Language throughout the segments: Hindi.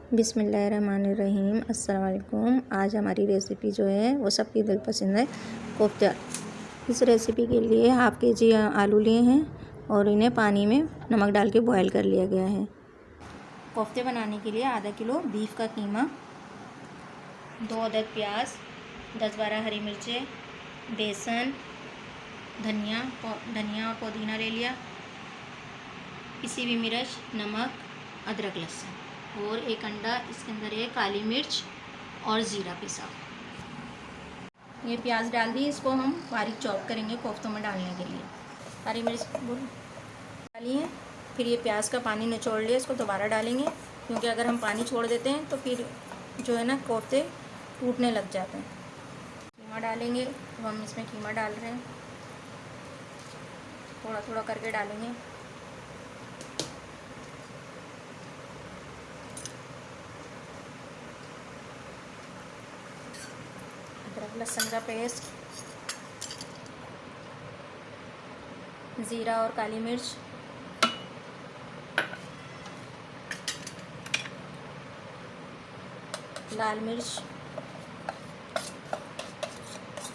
बिस्मिल्लाहिर्रहमानिर्रहीम। अस्सलाम वालेकुम। आज हमारी रेसिपी जो है वो सबकी दिल पसंद है, कोफ्ता। इस रेसिपी के लिए हाफ़ केजी आलू लिए हैं और इन्हें पानी में नमक डाल के बॉयल कर लिया गया है। कोफ्ते बनाने के लिए आधा किलो बीफ का कीमा, 2 अदद प्याज, 10-12 हरी मिर्चें, बेसन, धनिया और पुदीना ले लिया, पिसी हुई मिर्च, नमक, अदरक लहसुन और एक अंडा। इसके अंदर है काली मिर्च और ज़ीरा पिसा। ये प्याज डाल दी, इसको हम बारीक चॉप करेंगे कोफ्तों में डालने के लिए। हरी मिर्च डाली है, फिर ये प्याज का पानी निचोड़ लिया, इसको दोबारा डालेंगे क्योंकि अगर हम पानी छोड़ देते हैं तो फिर जो है ना कोफ्ते टूटने लग जाते हैं। कीमा डालेंगे, तो हम इसमें कीमा डाल रहे हैं, थोड़ा थोड़ा करके डालेंगे। अदरक लहसुन का पेस्ट, ज़ीरा और काली मिर्च, लाल मिर्च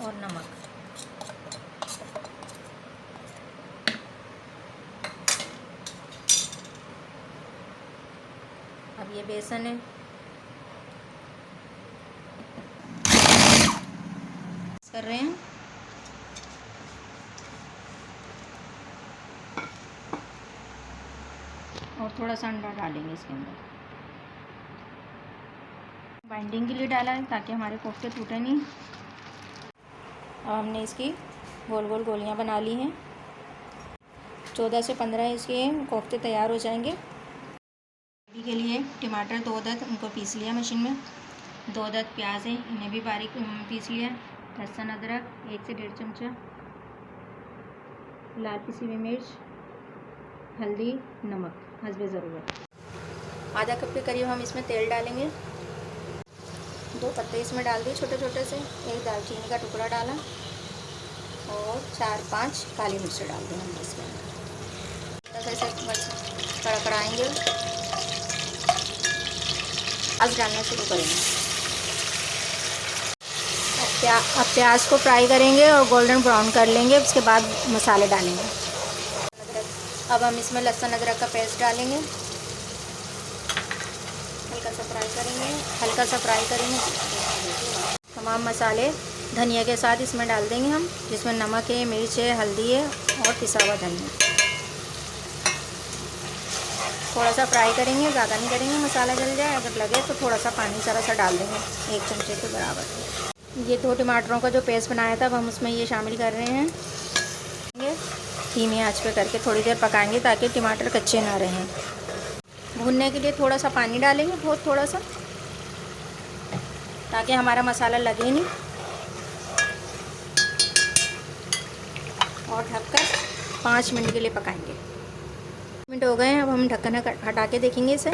और नमक। अब ये बेसन है, कर रहे हैं। और थोड़ा सा अंडा डालेंगे इसके अंदर, बाइंडिंग के लिए डाला है ताकि हमारे कोफ्ते टूटे नहीं। अब हमने इसकी गोल गोल गोलियां बना ली हैं। 14 से 15 इसके कोफ्ते तैयार हो जाएंगे। ग्रेवी के लिए टमाटर 2 अदद, उनको पीस लिया मशीन में। 2 अदद प्याज है, इन्हें भी बारीक पीस लिया। लहसुन अदरक 1 से 1.5 चमचा, लाल पिसी हुई मिर्च, हल्दी, नमक हस्बे ज़रूरत। आधा कप के करीब हम इसमें तेल डालेंगे। 2 पत्ते इसमें डाल दिए छोटे छोटे से, 1 दालचीनी का टुकड़ा डाला और 4-5 काली मिर्च डाल दी हमने इसके अंदर। ऐसे कड़कड़ाएंगे, आज डालना शुरू करेंगे। अब प्याज को फ्राई करेंगे और गोल्डन ब्राउन कर लेंगे, उसके बाद मसाले डालेंगे। अब हम इसमें लहसुन अदरक का पेस्ट डालेंगे, हल्का सा फ्राई करेंगे। तमाम मसाले धनिया के साथ इसमें डाल देंगे हम, जिसमें नमक है, मिर्च है, हल्दी है और पिसा हुआ धनिया। थोड़ा सा फ्राई करेंगे, ज़्यादा नहीं करेंगे, मसाला जल जाए। अगर लगे तो थोड़ा सा पानी ज़रा सा डाल देंगे, 1 चमचे के बराबर। ये 2 टमाटरों का जो पेस्ट बनाया था अब हम उसमें ये शामिल कर रहे हैं। धीमी आंच पे करके थोड़ी देर पकाएंगे ताकि टमाटर कच्चे ना रहें। भूनने के लिए थोड़ा सा पानी डालेंगे, बहुत थोड़ा सा, ताकि हमारा मसाला लगे नहीं। और ढककर 5 मिनट के लिए पकाएंगे। 5 मिनट हो गए हैं, अब हम ढक्कन हटा के देखेंगे इसे।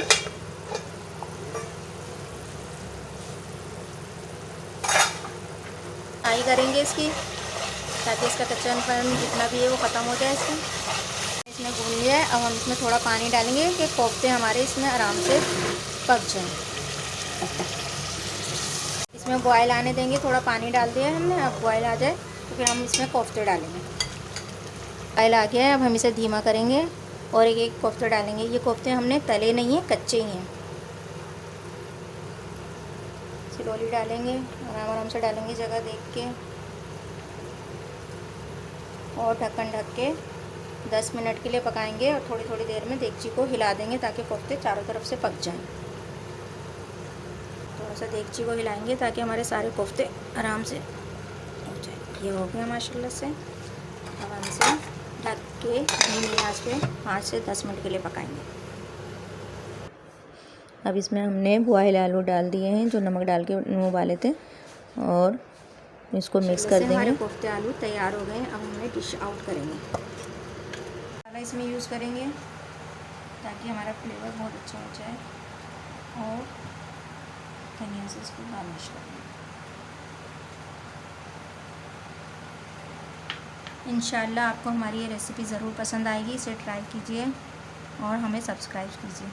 फ्राई करेंगे इसकी, ताकि इसका कच्चापन जितना भी है वो ख़त्म हो जाए। इसमें भून लिया है, अब हम इसमें थोड़ा पानी डालेंगे कि कोफ्ते हमारे इसमें आराम से पक जाएं। इसमें बॉयल आने देंगे, थोड़ा पानी डाल दिया है हमने। अब बॉयल आ जाए तो फिर हम इसमें कोफ्ते डालेंगे। बॉयल आ गया है, अब हम इसे धीमा करेंगे और एक एक कोफ्ते डालेंगे। ये कोफ्ते हमने तले नहीं हैं, कच्चे ही हैं। स्लोली डालेंगे, आराम आराम से डालेंगे, जगह देख के। और ढक्कन ढक के 10 मिनट के लिए पकाएंगे और थोड़ी थोड़ी देर में देगची को हिला देंगे ताकि कोफ्ते चारों तरफ से पक जाएं। थोड़ा सा देगची को हिलाएंगे ताकि हमारे सारे कोफ्ते आराम से हो जाए। ये हो गया माशाल्लाह से। अब हम इसे ढक के धीमी आंच पे 5 से 10 मिनट के लिए पकाएंगे। अब इसमें हमने बॉयल आलू डाल दिए हैं जो नमक डाल के उबाले थे और इसको मिक्स कर देंगे। हमारे कोफ्ते आलू तैयार हो गए। अब हमने डिश आउट करेंगे। मसाला इसमें यूज़ करेंगे ताकि हमारा फ्लेवर बहुत अच्छा हो जाए और धनिया से इसको गार्निश करेंगे। इंशाल्लाह आपको हमारी ये रेसिपी ज़रूर पसंद आएगी। इसे ट्राई कीजिए और हमें सब्सक्राइब कीजिए।